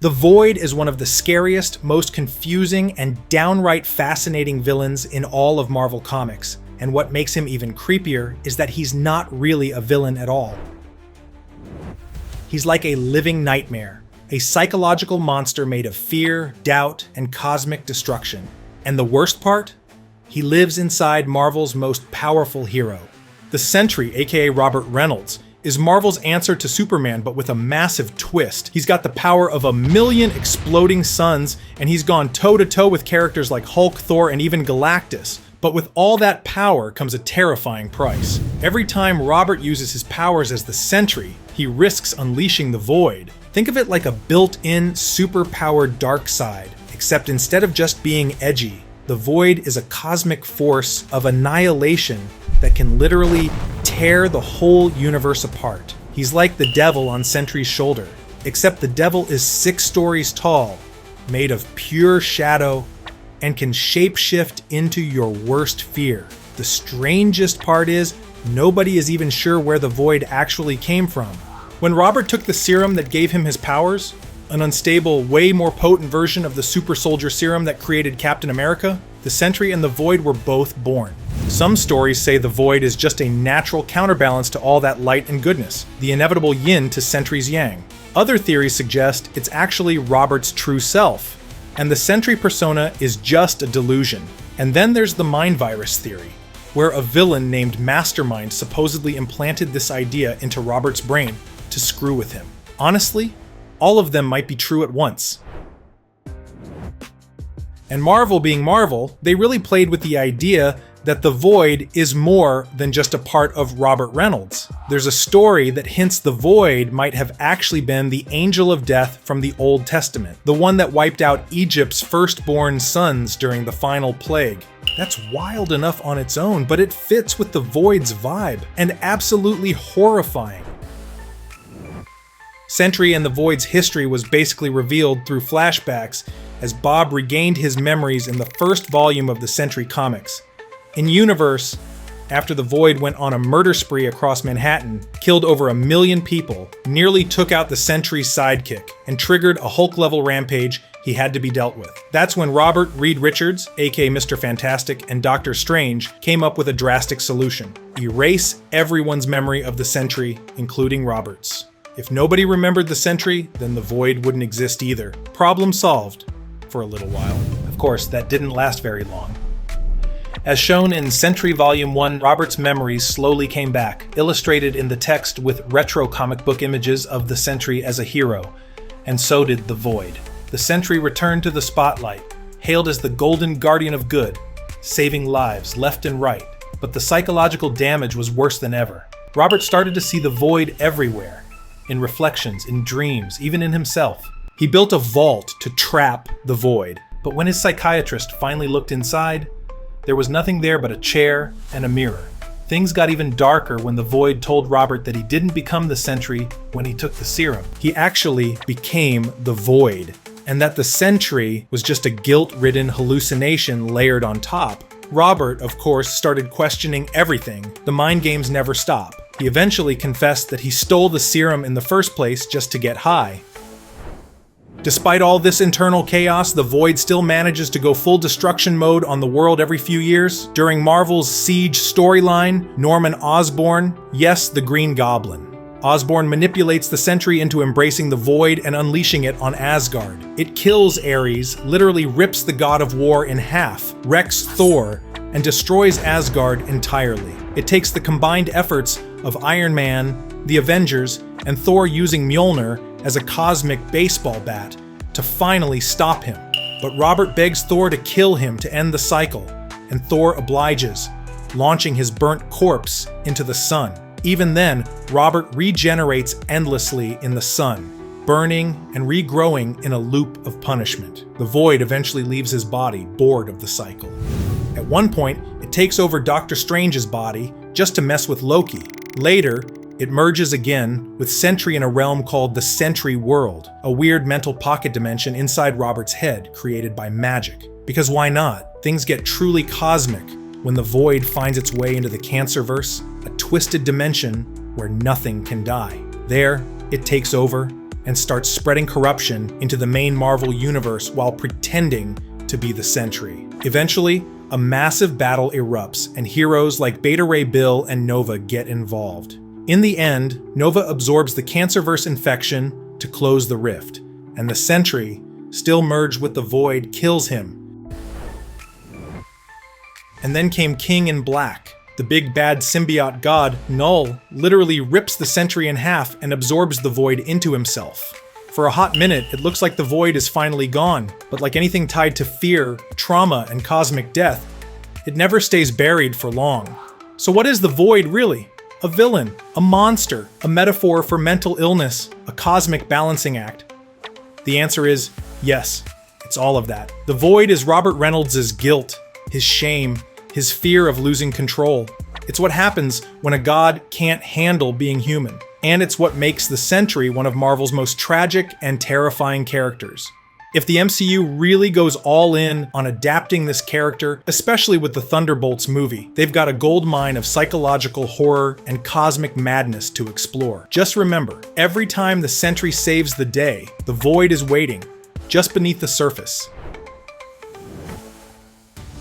The Void is one of the scariest, most confusing, and downright fascinating villains in all of Marvel Comics, and what makes him even creepier is that he's not really a villain at all. He's like a living nightmare, a psychological monster made of fear, doubt, and cosmic destruction. And the worst part? He lives inside Marvel's most powerful hero. The Sentry, aka Robert Reynolds, is Marvel's answer to Superman, but with a massive twist. He's got the power of 1,000,000 exploding suns, and he's gone toe-to-toe with characters like Hulk, Thor, and even Galactus. But with all that power comes a terrifying price. Every time Robert uses his powers as the Sentry, he risks unleashing the Void. Think of it like a built-in, super-powered dark side, except instead of just being edgy, the Void is a cosmic force of annihilation that can literally tear the whole universe apart. He's like the devil on Sentry's shoulder, except the devil is 6 stories tall, made of pure shadow, and can shapeshift into your worst fear. The strangest part is, nobody is even sure where the Void actually came from. When Robert took the serum that gave him his powers, an unstable, way more potent version of the super soldier serum that created Captain America, the Sentry and the Void were both born. Some stories say the Void is just a natural counterbalance to all that light and goodness, the inevitable yin to Sentry's yang. Other theories suggest it's actually Robert's true self, and the Sentry persona is just a delusion. And then there's the mind virus theory, where a villain named Mastermind supposedly implanted this idea into Robert's brain to screw with him. Honestly, all of them might be true at once. And Marvel being Marvel, they really played with the idea that the Void is more than just a part of Robert Reynolds. There's a story that hints the Void might have actually been the angel of death from the Old Testament, the one that wiped out Egypt's firstborn sons during the final plague. That's wild enough on its own, but it fits with the Void's vibe, and absolutely horrifying. Sentry and the Void's history was basically revealed through flashbacks as Bob regained his memories in the first volume of the Sentry comics. In universe, after the Void went on a murder spree across Manhattan, killed over 1,000,000 people, nearly took out the Sentry's sidekick, and triggered a Hulk-level rampage he had to be dealt with. That's when Robert Reed Richards, aka Mr. Fantastic, and Doctor Strange came up with a drastic solution. Erase everyone's memory of the Sentry, including Robert's. If nobody remembered the Sentry, then the Void wouldn't exist either. Problem solved. For a little while. Of course, that didn't last very long. As shown in Sentry Volume 1, Robert's memories slowly came back, illustrated in the text with retro comic book images of the Sentry as a hero, and so did the Void. The Sentry returned to the spotlight, hailed as the Golden Guardian of Good, saving lives left and right, but the psychological damage was worse than ever. Robert started to see the Void everywhere, in reflections, in dreams, even in himself. He built a vault to trap the Void, but when his psychiatrist finally looked inside, there was nothing there but a chair and a mirror. Things got even darker when the Void told Robert that he didn't become the Sentry when he took the serum. He actually became the Void, and that the Sentry was just a guilt-ridden hallucination layered on top. Robert, of course, started questioning everything. The mind games never stop. He eventually confessed that he stole the serum in the first place just to get high. Despite all this internal chaos, the Void still manages to go full destruction mode on the world every few years. During Marvel's Siege storyline, Norman Osborn, yes, the Green Goblin. Osborn manipulates the Sentry into embracing the Void and unleashing it on Asgard. It kills Ares, literally rips the god of war in half, wrecks Thor, and destroys Asgard entirely. It takes the combined efforts of Iron Man, the Avengers, and Thor using Mjolnir as a cosmic baseball bat to finally stop him. But Robert begs Thor to kill him to end the cycle, and Thor obliges, launching his burnt corpse into the sun. Even then, Robert regenerates endlessly in the sun, burning and regrowing in a loop of punishment. The Void eventually leaves his body, bored of the cycle. At one point, it takes over Doctor Strange's body just to mess with Loki. Later, it merges again with Sentry in a realm called the Sentry World, a weird mental pocket dimension inside Robert's head created by magic. Because why not? Things get truly cosmic when the Void finds its way into the Cancerverse, a twisted dimension where nothing can die. There, it takes over and starts spreading corruption into the main Marvel universe while pretending to be the Sentry. Eventually, a massive battle erupts, and heroes like Beta Ray Bill and Nova get involved. In the end, Nova absorbs the Cancerverse infection to close the rift, and the Sentry, still merged with the Void, kills him. And then came King in Black. The big bad symbiote god, Null, literally rips the Sentry in half and absorbs the Void into himself. For a hot minute, it looks like the Void is finally gone, but like anything tied to fear, trauma, and cosmic death, it never stays buried for long. So what is the Void really? A villain, a monster, a metaphor for mental illness, a cosmic balancing act? The answer is yes, it's all of that. The Void is Robert Reynolds' guilt, his shame, his fear of losing control. It's what happens when a god can't handle being human. And it's what makes the Sentry one of Marvel's most tragic and terrifying characters. If the MCU really goes all in on adapting this character, especially with the Thunderbolts movie, they've got a gold mine of psychological horror and cosmic madness to explore. Just remember, every time the Sentry saves the day, the Void is waiting, just beneath the surface.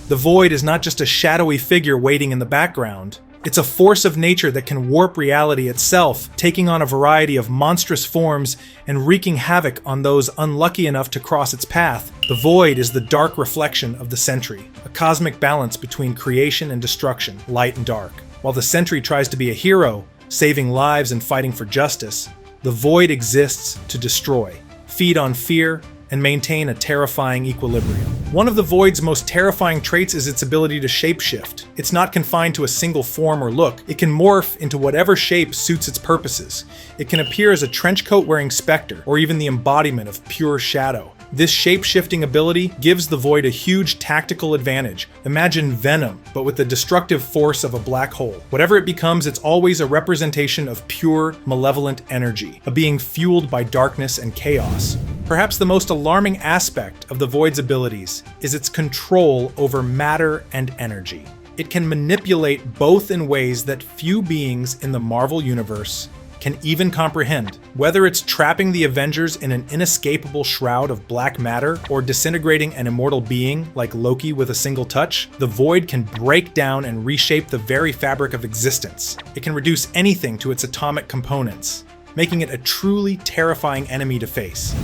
The Void is not just a shadowy figure waiting in the background. It's a force of nature that can warp reality itself, taking on a variety of monstrous forms and wreaking havoc on those unlucky enough to cross its path. The Void is the dark reflection of the Sentry, a cosmic balance between creation and destruction, light and dark. While the Sentry tries to be a hero, saving lives and fighting for justice, the Void exists to destroy, feed on fear, and maintain a terrifying equilibrium. One of the Void's most terrifying traits is its ability to shapeshift. It's not confined to a single form or look. It can morph into whatever shape suits its purposes. It can appear as a trenchcoat-wearing specter, or even the embodiment of pure shadow. This shape-shifting ability gives the Void a huge tactical advantage. Imagine Venom, but with the destructive force of a black hole. Whatever it becomes, it's always a representation of pure, malevolent energy, a being fueled by darkness and chaos. Perhaps the most alarming aspect of the Void's abilities is its control over matter and energy. It can manipulate both in ways that few beings in the Marvel Universe can even comprehend. Whether it's trapping the Avengers in an inescapable shroud of black matter or disintegrating an immortal being like Loki with a single touch, the Void can break down and reshape the very fabric of existence. It can reduce anything to its atomic components, making it a truly terrifying enemy to face.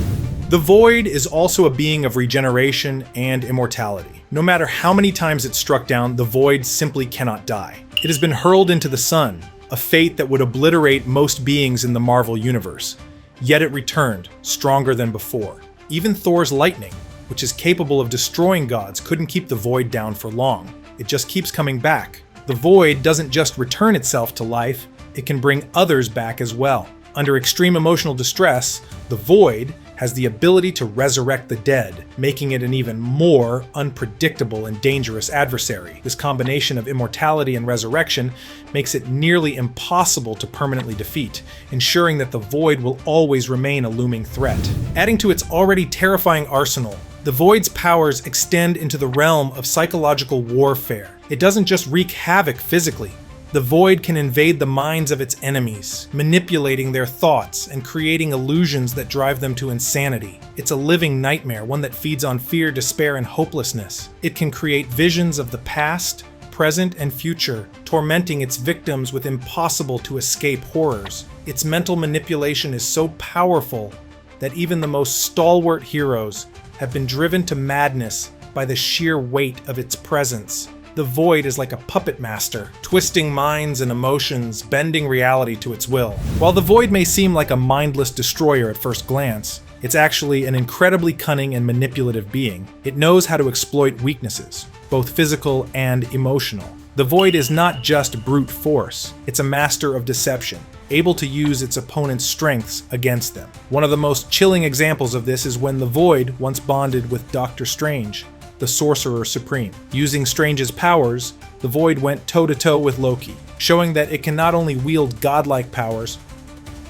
The Void is also a being of regeneration and immortality. No matter how many times it's struck down, the Void simply cannot die. It has been hurled into the sun, a fate that would obliterate most beings in the Marvel Universe. Yet it returned, stronger than before. Even Thor's lightning, which is capable of destroying gods, couldn't keep the Void down for long. It just keeps coming back. The Void doesn't just return itself to life, it can bring others back as well. Under extreme emotional distress, the Void has the ability to resurrect the dead, making it an even more unpredictable and dangerous adversary. This combination of immortality and resurrection makes it nearly impossible to permanently defeat, ensuring that the Void will always remain a looming threat. Adding to its already terrifying arsenal, the Void's powers extend into the realm of psychological warfare. It doesn't just wreak havoc physically. The Void can invade the minds of its enemies, manipulating their thoughts and creating illusions that drive them to insanity. It's a living nightmare, one that feeds on fear, despair, and hopelessness. It can create visions of the past, present, and future, tormenting its victims with impossible to escape horrors. Its mental manipulation is so powerful that even the most stalwart heroes have been driven to madness by the sheer weight of its presence. The Void is like a puppet master, twisting minds and emotions, bending reality to its will. While the Void may seem like a mindless destroyer at first glance, it's actually an incredibly cunning and manipulative being. It knows how to exploit weaknesses, both physical and emotional. The Void is not just brute force, it's a master of deception, able to use its opponent's strengths against them. One of the most chilling examples of this is when the Void once bonded with Doctor Strange, the Sorcerer Supreme. Using Strange's powers, the Void went toe-to-toe with Loki, showing that it can not only wield godlike powers,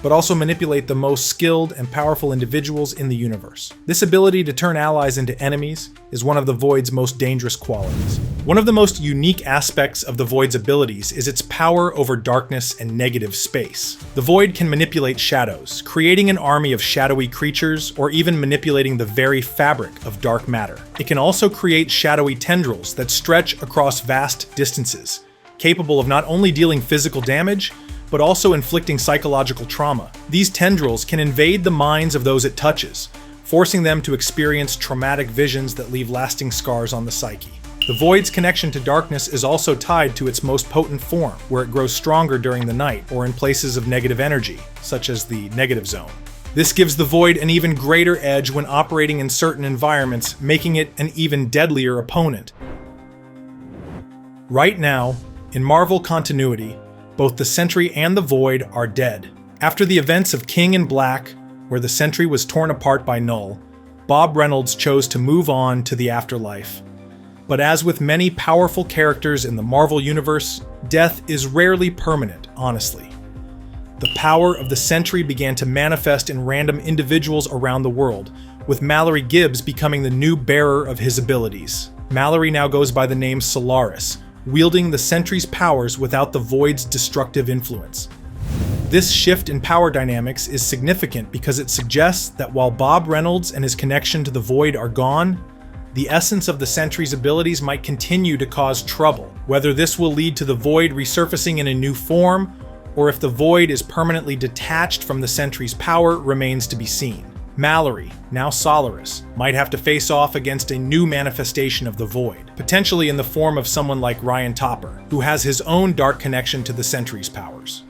but also manipulate the most skilled and powerful individuals in the universe. This ability to turn allies into enemies is one of the Void's most dangerous qualities. One of the most unique aspects of the Void's abilities is its power over darkness and negative space. The Void can manipulate shadows, creating an army of shadowy creatures, or even manipulating the very fabric of dark matter. It can also create shadowy tendrils that stretch across vast distances, capable of not only dealing physical damage, but also inflicting psychological trauma. These tendrils can invade the minds of those it touches, forcing them to experience traumatic visions that leave lasting scars on the psyche. The Void's connection to darkness is also tied to its most potent form, where it grows stronger during the night or in places of negative energy, such as the negative zone. This gives the Void an even greater edge when operating in certain environments, making it an even deadlier opponent. Right now, in Marvel continuity, both the Sentry and the Void are dead. After the events of King in Black, where the Sentry was torn apart by Null, Bob Reynolds chose to move on to the afterlife. But as with many powerful characters in the Marvel Universe, death is rarely permanent, honestly. The power of the Sentry began to manifest in random individuals around the world, with Mallory Gibbs becoming the new bearer of his abilities. Mallory now goes by the name Solaris, wielding the Sentry's powers without the Void's destructive influence. This shift in power dynamics is significant because it suggests that while Bob Reynolds and his connection to the Void are gone, the essence of the Sentry's abilities might continue to cause trouble. Whether this will lead to the Void resurfacing in a new form, or if the Void is permanently detached from the Sentry's power, remains to be seen. Mallory, now Solaris, might have to face off against a new manifestation of the Void, potentially in the form of someone like Ryan Topper, who has his own dark connection to the Sentry's powers.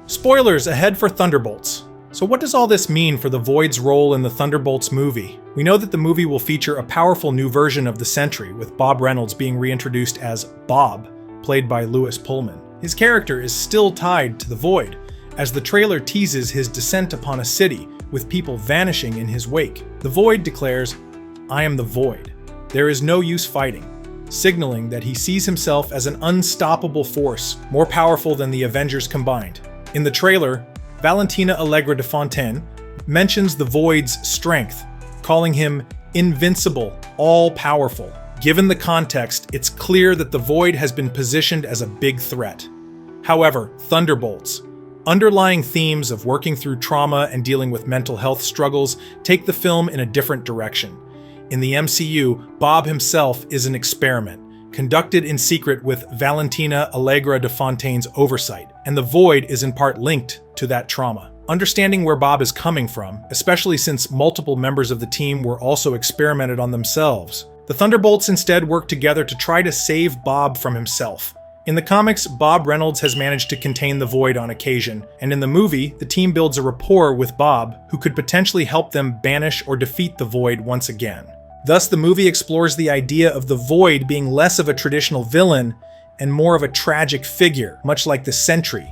Spoilers ahead for Thunderbolts. So what does all this mean for the Void's role in the Thunderbolts movie? We know that the movie will feature a powerful new version of the Sentry, with Bob Reynolds being reintroduced as Bob, played by Louis Pullman. His character is still tied to the Void, as the trailer teases his descent upon a city, with people vanishing in his wake. The Void declares, "I am the Void. There is no use fighting," signaling that he sees himself as an unstoppable force, more powerful than the Avengers combined. In the trailer, Valentina Allegra de Fontaine mentions the Void's strength, calling him invincible, all-powerful. Given the context, it's clear that the Void has been positioned as a big threat. However, Thunderbolts, underlying themes of working through trauma and dealing with mental health struggles, take the film in a different direction. In the MCU, Bob himself is an experiment, conducted in secret with Valentina Allegra de Fontaine's oversight, and the Void is in part linked to that trauma. Understanding where Bob is coming from, especially since multiple members of the team were also experimented on themselves, the Thunderbolts instead work together to try to save Bob from himself. In the comics, Bob Reynolds has managed to contain the Void on occasion, and in the movie, the team builds a rapport with Bob, who could potentially help them banish or defeat the Void once again. Thus, the movie explores the idea of the Void being less of a traditional villain and more of a tragic figure, much like the Sentry.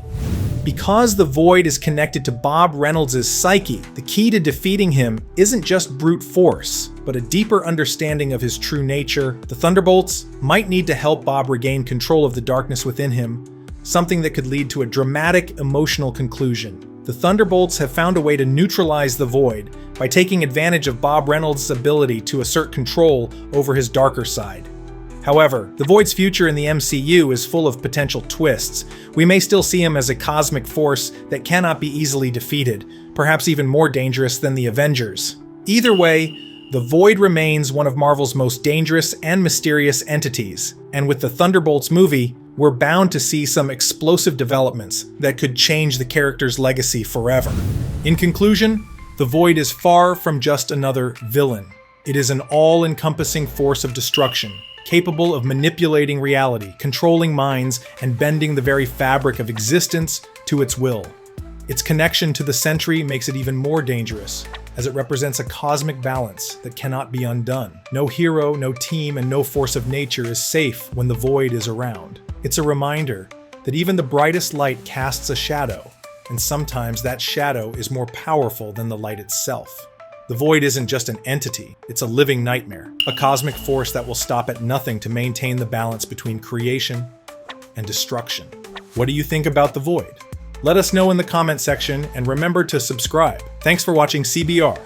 Because the Void is connected to Bob Reynolds' psyche, the key to defeating him isn't just brute force, but a deeper understanding of his true nature. The Thunderbolts might need to help Bob regain control of the darkness within him, something that could lead to a dramatic emotional conclusion. The Thunderbolts have found a way to neutralize the Void by taking advantage of Bob Reynolds' ability to assert control over his darker side. However, the Void's future in the MCU is full of potential twists. We may still see him as a cosmic force that cannot be easily defeated, perhaps even more dangerous than the Avengers. Either way, the Void remains one of Marvel's most dangerous and mysterious entities, and with the Thunderbolts movie, we're bound to see some explosive developments that could change the character's legacy forever. In conclusion, the Void is far from just another villain. It is an all-encompassing force of destruction, capable of manipulating reality, controlling minds, and bending the very fabric of existence to its will. Its connection to the Sentry makes it even more dangerous, as it represents a cosmic balance that cannot be undone. No hero, no team, and no force of nature is safe when the Void is around. It's a reminder that even the brightest light casts a shadow, and sometimes that shadow is more powerful than the light itself. The Void isn't just an entity, it's a living nightmare, a cosmic force that will stop at nothing to maintain the balance between creation and destruction. What do you think about the Void? Let us know in the comment section and remember to subscribe. Thanks for watching CBR.